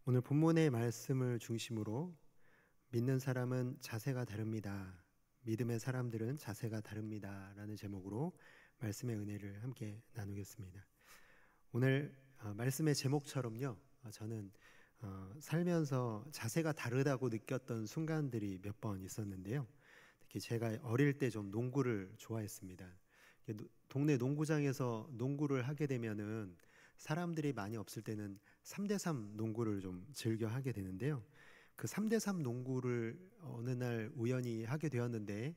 오늘 본문의 말씀을 중심으로 믿는 사람은 자세가 다릅니다. 믿음의 사람들은 자세가 다릅니다. 라는 제목으로 말씀의 은혜를 함께 나누겠습니다. 오늘 말씀의 제목처럼요, 저는 살면서 자세가 다르다고 느꼈던 순간들이 몇 번 있었는데요. 특히 제가 어릴 때 좀 농구를 좋아했습니다. 동네 농구장에서 농구를 하게 되면은 사람들이 많이 없을 때는 3대3 농구를 좀 즐겨 하게 되는데요. 그 3대3 농구를 어느 날 우연히 하게 되었는데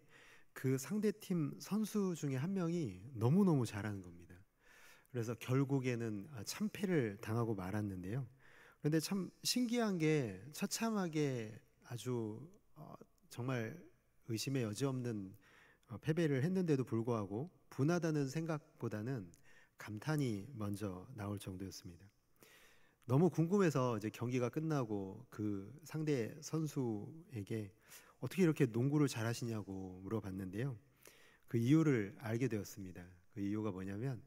그 상대팀 선수 중에 한 명이 너무너무 잘하는 겁니다. 그래서 결국에는 참패를 당하고 말았는데요. 그런데 참 신기한 게 처참하게 아주 정말 의심의 여지 없는 패배를 했는데도 불구하고 분하다는 생각보다는 감탄이 먼저 나올 정도였습니다. 너무 궁금해서 이제 경기가 끝나고 그 상대 선수에게 어떻게 이렇게 농구를 잘하시냐고 물어봤는데요. 그 이유를 알게 되었습니다. 그 이유가 뭐냐면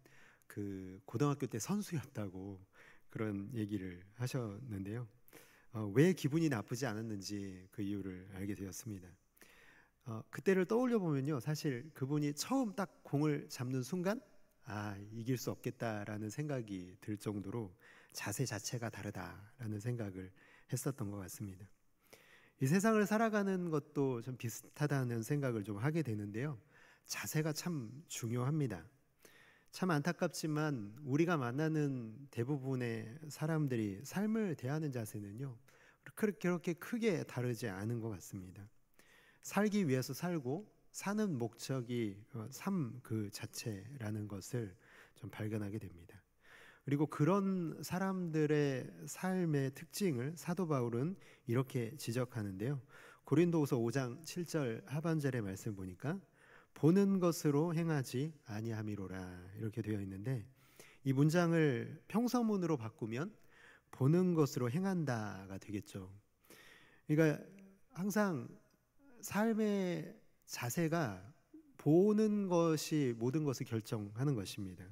그 고등학교 때 선수였다고 그런 얘기를 하셨는데요. 왜 기분이 나쁘지 않았는지 그 이유를 알게 되었습니다. 그때를 떠올려 보면요, 사실 그분이 처음 딱 공을 잡는 순간 이길 수 없겠다라는 생각이 들 정도로 자세 자체가 다르다라는 생각을 했었던 것 같습니다. 이 세상을 살아가는 것도 좀 비슷하다는 생각을 좀 하게 되는데요. 자세가 참 중요합니다. 참 안타깝지만 우리가 만나는 대부분의 사람들이 삶을 대하는 자세는요, 그렇게 크게 다르지 않은 것 같습니다. 살기 위해서 살고 사는 목적이 삶 그 자체라는 것을 좀 발견하게 됩니다. 그리고 그런 사람들의 삶의 특징을 사도 바울은 이렇게 지적하는데요. 고린도후서 5장 7절 하반절의 말씀 보니까 보는 것으로 행하지 아니함이로라 이렇게 되어 있는데, 이 문장을 평서문으로 바꾸면 보는 것으로 행한다가 되겠죠. 그러니까 항상 삶의 자세가 보는 것이 모든 것을 결정하는 것입니다.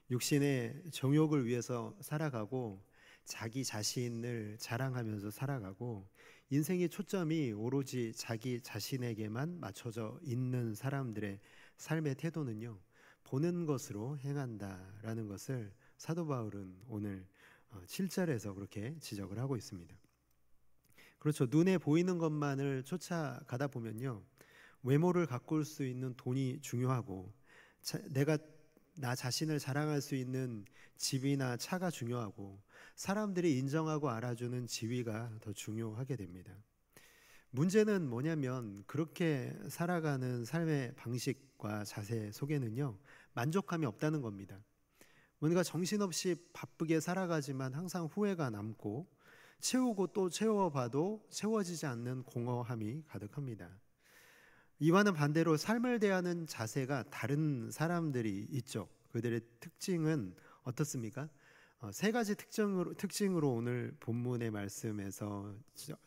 육신의 정욕을 위해서 살아가고 자기 자신을 자랑하면서 살아가고 인생의 초점이 오로지 자기 자신에게만 맞춰져 있는 사람들의 삶의 태도는요, 보는 것으로 행한다라는 것을 사도 바울은 오늘 7절에서 그렇게 지적을 하고 있습니다. 그렇죠. 눈에 보이는 것만을 쫓아가다 보면요, 외모를 가꿀 수 있는 돈이 중요하고 내가 나 자신을 자랑할 수 있는 집이나 차가 중요하고 사람들이 인정하고 알아주는 지위가 더 중요하게 됩니다. 문제는 뭐냐면 그렇게 살아가는 삶의 방식과 자세 속에는요, 만족감이 없다는 겁니다. 뭔가 정신없이 바쁘게 살아가지만 항상 후회가 남고 채우고 또 채워봐도 채워지지 않는 공허함이 가득합니다. 이와는 반대로 삶을 대하는 자세가 다른 사람들이 있죠. 그들의 특징은 어떻습니까? 세 가지 특징으로 오늘 본문의 말씀에서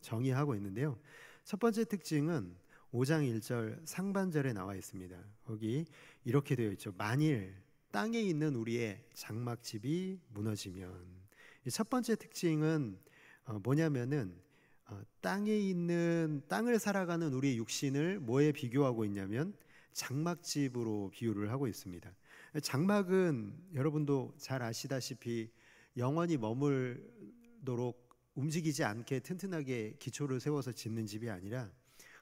정의하고 있는데요. 첫 번째 특징은 5장 1절 상반절에 나와 있습니다. 거기 이렇게 되어 있죠. 만일 땅에 있는 우리의 장막집이 무너지면. 이 첫 번째 특징은 뭐냐면은 땅에 있는 땅을 살아가는 우리의 육신을 뭐에 비교하고 있냐면 장막집으로 비유를 하고 있습니다. 장막은 여러분도 잘 아시다시피 영원히 머물도록 움직이지 않게 튼튼하게 기초를 세워서 짓는 집이 아니라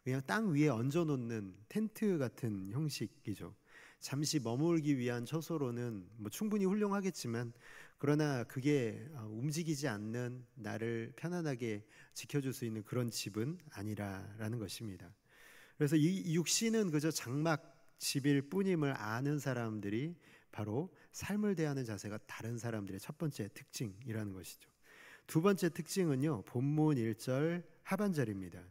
그냥 땅 위에 얹어놓는 텐트 같은 형식이죠. 잠시 머물기 위한 처소로는 충분히 훌륭하겠지만 그러나 그게 움직이지 않는 나를 편안하게 지켜줄 수 있는 그런 집은 아니라라는 것입니다. 그래서 이 육신은 그저 장막집일 뿐임을 아는 사람들이 바로 삶을 대하는 자세가 다른 사람들의 첫 번째 특징이라는 것이죠. 두 번째 특징은요, 본문 1절 하반절입니다.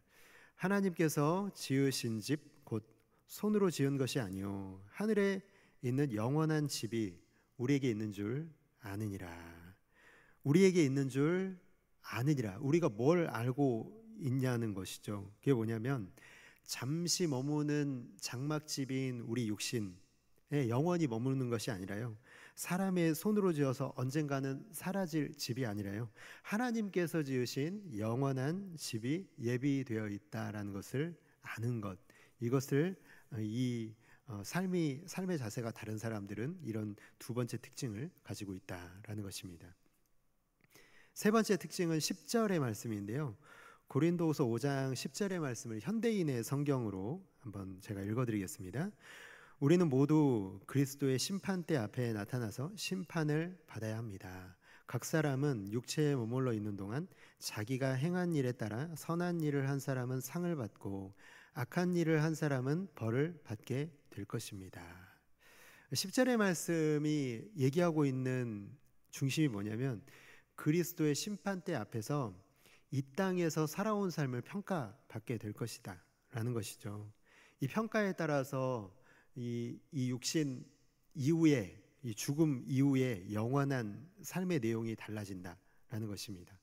하나님께서 지으신 집 곧 손으로 지은 것이 아니요 하늘에 있는 영원한 집이 우리에게 있는 줄 아느니라. 우리에게 있는 줄 아느니라. 우리가 뭘 알고 있냐는 것이죠. 그게 뭐냐면 잠시 머무는 장막집인 우리 육신에 영원히 머무는 것이 아니라요, 사람의 손으로 지어서 언젠가는 사라질 집이 아니라요, 하나님께서 지으신 영원한 집이 예비되어 있다라는 것을 아는 것, 이것을 삶의 자세가 다른 사람들은 이런 두 번째 특징을 가지고 있다라는 것입니다. 세 번째 특징은 10절의 말씀인데요, 고린도후서 5장 10절의 말씀을 현대인의 성경으로 한번 제가 읽어드리겠습니다. 우리는 모두 그리스도의 심판대 앞에 나타나서 심판을 받아야 합니다. 각 사람은 육체에 머물러 있는 동안 자기가 행한 일에 따라 선한 일을 한 사람은 상을 받고 악한 일을 한 사람은 벌을 받게 될 것입니다. 10절의 말씀이 얘기하고 있는 중심이 뭐냐면, 그리스도의 심판대 앞에서 이 땅에서 살아온 삶을 평가받게 될 것이다 라는 것이죠. 이 평가에 따라서 이 육신 이후에, 이 죽음 이후에 영원한 삶의 내용이 달라진다라는 것입니다.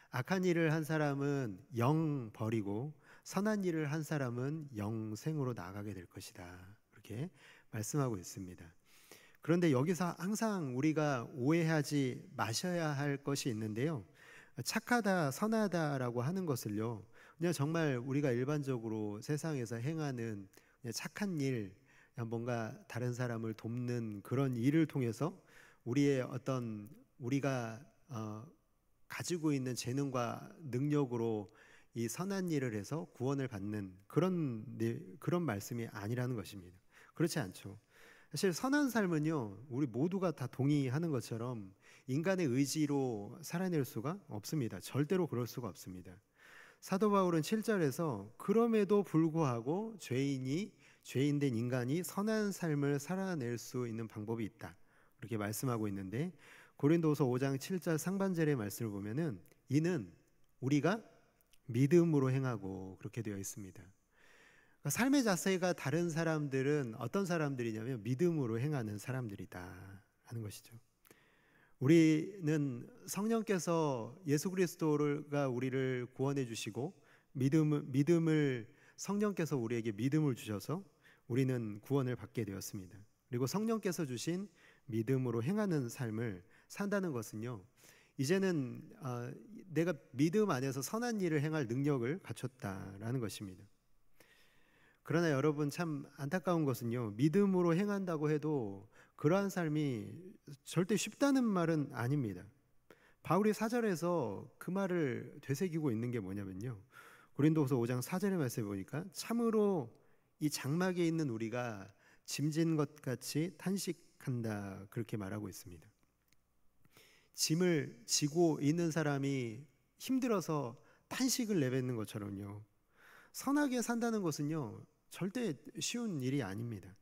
악한 일을 한 사람은 영벌이고 선한 일을 한 사람은 영생으로 나아가게 될 것이다, 그렇게 말씀하고 있습니다. 그런데 여기서 항상 우리가 오해하지 마셔야 할 것이 있는데요, 착하다, 선하다라고 하는 것을요, 그냥 정말 우리가 일반적으로 세상에서 행하는 착한 일, 뭔가 다른 사람을 돕는 그런 일을 통해서 우리의 우리가 가지고 있는 재능과 능력으로 이 선한 일을 해서 구원을 받는 그런 말씀이 아니라는 것입니다. 그렇지 않죠. 사실 선한 삶은요, 우리 모두가 다 동의하는 것처럼 인간의 의지로 살아낼 수가 없습니다. 절대로 그럴 수가 없습니다. 사도 바울은 7절에서 그럼에도 불구하고 죄인된 인간이 선한 삶을 살아낼 수 있는 방법이 있다, 그렇게 말씀하고 있는데, 고린도후서 5장 7절 상반절의 말씀을 보면은 이는 우리가 믿음으로 행하고, 그렇게 되어 있습니다. 그러니까 삶의 자세가 다른 사람들은 어떤 사람들이냐면 믿음으로 행하는 사람들이다 하는 것이죠. 우리는 성령께서 예수 그리스도가 우리를 구원해 주시고 성령께서 우리에게 믿음을 주셔서 우리는 구원을 받게 되었습니다. 그리고 성령께서 주신 믿음으로 행하는 삶을 산다는 것은요, 이제는 내가 믿음 안에서 선한 일을 행할 능력을 갖췄다라는 것입니다. 그러나 여러분, 참 안타까운 것은요, 믿음으로 행한다고 해도 그러한 삶이 절대 쉽다는 말은 아닙니다. 바울이 4절에서 그 말을 되새기고 있는 게 뭐냐면요, 고린도후서 5장 4절의 말씀에 보니까 참으로 이 장막에 있는 우리가 짐진 것 같이 탄식한다, 그렇게 말하고 있습니다. 짐을 지고 있는 사람이 힘들어서 탄식을 내뱉는 것처럼요, 선하게 산다는 것은요 절대 쉬운 일이 아닙니다.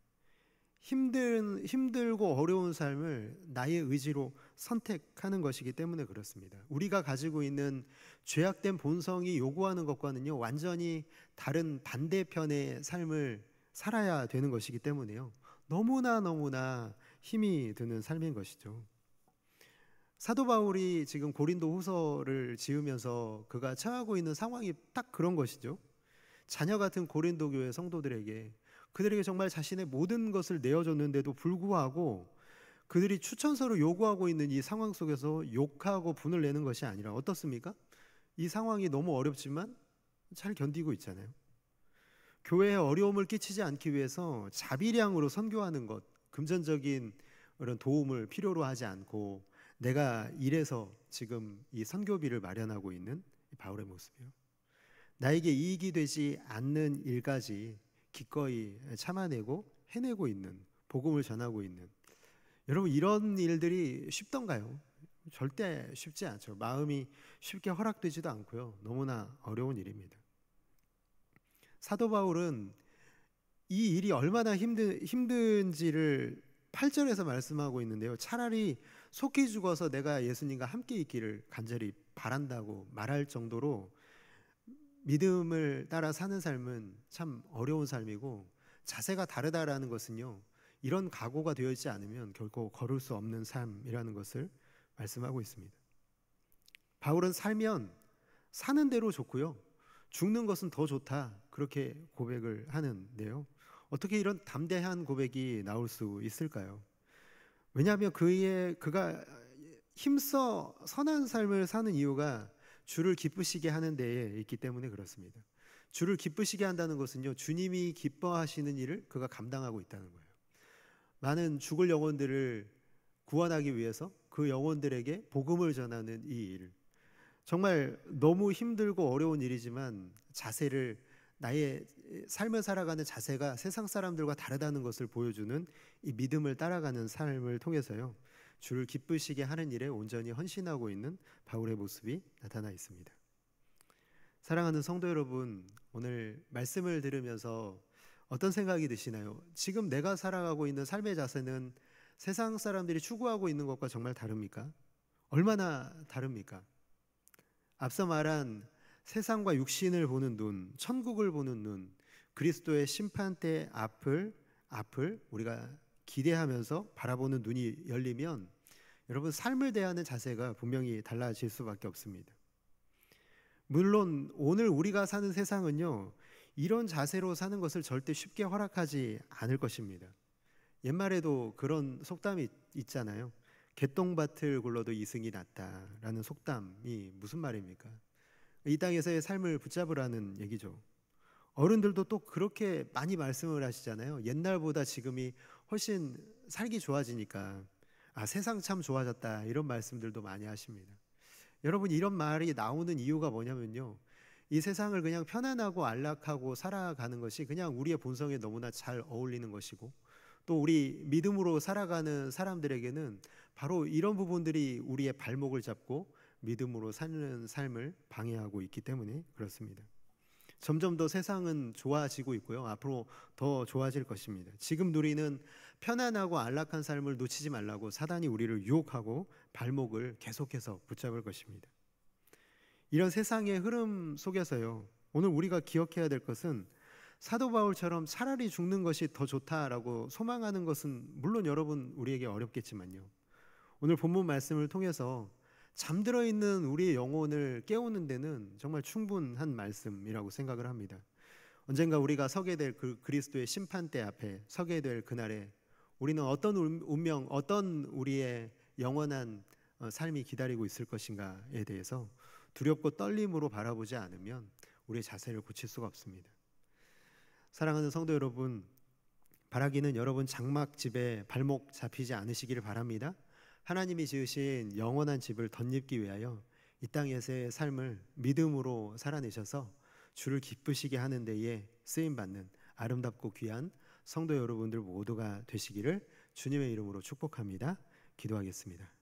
힘들고 어려운 삶을 나의 의지로 선택하는 것이기 때문에 그렇습니다. 우리가 가지고 있는 죄악된 본성이 요구하는 것과는요 완전히 다른 반대편의 삶을 살아야 되는 것이기 때문에요, 너무나 힘이 드는 삶인 것이죠. 사도 바울이 지금 고린도 후서를 지으면서 그가 처하고 있는 상황이 딱 그런 것이죠. 자녀 같은 고린도 교회 성도들에게, 그들에게 정말 자신의 모든 것을 내어줬는데도 불구하고 그들이 추천서를 요구하고 있는 이 상황 속에서 욕하고 분을 내는 것이 아니라 어떻습니까? 이 상황이 너무 어렵지만 잘 견디고 있잖아요. 교회에 어려움을 끼치지 않기 위해서 자비량으로 선교하는 것, 금전적인 그런 도움을 필요로 하지 않고 내가 일해서 지금 이 선교비를 마련하고 있는 바울의 모습이에요. 나에게 이익이 되지 않는 일까지 기꺼이 참아내고 해내고 있는, 복음을 전하고 있는, 여러분, 이런 일들이 쉽던가요? 절대 쉽지 않죠. 마음이 쉽게 허락되지도 않고요, 너무나 어려운 일입니다. 사도 바울은 이 일이 얼마나 힘든지를 8절에서 말씀하고 있는데요, 차라리 속히 죽어서 내가 예수님과 함께 있기를 간절히 바란다고 말할 정도로 믿음을 따라 사는 삶은 참 어려운 삶이고, 자세가 다르다라는 것은요, 이런 각오가 되어 있지 않으면 결코 걸을 수 없는 삶이라는 것을 말씀하고 있습니다. 바울은 살면 사는 대로 좋고요, 죽는 것은 더 좋다, 그렇게 고백을 하는데요, 어떻게 이런 담대한 고백이 나올 수 있을까요? 왜냐하면 그가 힘써 선한 삶을 사는 이유가 주를 기쁘시게 하는 데에 있기 때문에 그렇습니다. 주를 기쁘시게 한다는 것은요, 주님이 기뻐하시는 일을 그가 감당하고 있다는 거예요. 많은 죽을 영혼들을 구원하기 위해서 그 영혼들에게 복음을 전하는 이 일, 정말 너무 힘들고 어려운 일이지만 나의 삶을 살아가는 자세가 세상 사람들과 다르다는 것을 보여주는 이 믿음을 따라가는 삶을 통해서요, 주를 기쁘시게 하는 일에 온전히 헌신하고 있는 바울의 모습이 나타나 있습니다. 사랑하는 성도 여러분, 오늘 말씀을 들으면서 어떤 생각이 드시나요? 지금 내가 살아가고 있는 삶의 자세는 세상 사람들이 추구하고 있는 것과 정말 다릅니까? 얼마나 다릅니까? 앞서 말한 세상과 육신을 보는 눈, 천국을 보는 눈, 그리스도의 심판대 앞을 우리가 기대하면서 바라보는 눈이 열리면 여러분, 삶을 대하는 자세가 분명히 달라질 수밖에 없습니다. 물론 오늘 우리가 사는 세상은요, 이런 자세로 사는 것을 절대 쉽게 허락하지 않을 것입니다. 옛말에도 그런 속담이 있잖아요. 개똥밭을 굴러도 이승이 낫다라는 속담이 무슨 말입니까? 이 땅에서의 삶을 붙잡으라는 얘기죠. 어른들도 또 그렇게 많이 말씀을 하시잖아요. 옛날보다 지금이 훨씬 살기 좋아지니까 세상 참 좋아졌다, 이런 말씀들도 많이 하십니다. 여러분, 이런 말이 나오는 이유가 뭐냐면요, 이 세상을 그냥 편안하고 안락하고 살아가는 것이 그냥 우리의 본성에 너무나 잘 어울리는 것이고, 또 우리 믿음으로 살아가는 사람들에게는 바로 이런 부분들이 우리의 발목을 잡고 믿음으로 사는 삶을 방해하고 있기 때문에 그렇습니다. 점점 더 세상은 좋아지고 있고요, 앞으로 더 좋아질 것입니다. 지금 누리는 편안하고 안락한 삶을 놓치지 말라고 사단이 우리를 유혹하고 발목을 계속해서 붙잡을 것입니다. 이런 세상의 흐름 속에서요, 오늘 우리가 기억해야 될 것은 사도 바울처럼 차라리 죽는 것이 더 좋다라고 소망하는 것은 물론 여러분 우리에게 어렵겠지만요, 오늘 본문 말씀을 통해서 잠들어 있는 우리의 영혼을 깨우는 데는 정말 충분한 말씀이라고 생각을 합니다. 언젠가 우리가 서게 될 그 그리스도의 심판대 앞에 서게 될 그날에 우리는 어떤 운명, 어떤 우리의 영원한 삶이 기다리고 있을 것인가에 대해서 두렵고 떨림으로 바라보지 않으면 우리의 자세를 고칠 수가 없습니다. 사랑하는 성도 여러분, 바라기는 여러분 장막집에 발목 잡히지 않으시기를 바랍니다. 하나님이 지으신 영원한 집을 덧입기 위하여 이 땅에서의 삶을 믿음으로 살아내셔서 주를 기쁘시게 하는 데에 쓰임받는 아름답고 귀한 성도 여러분들 모두가 되시기를 주님의 이름으로 축복합니다. 기도하겠습니다.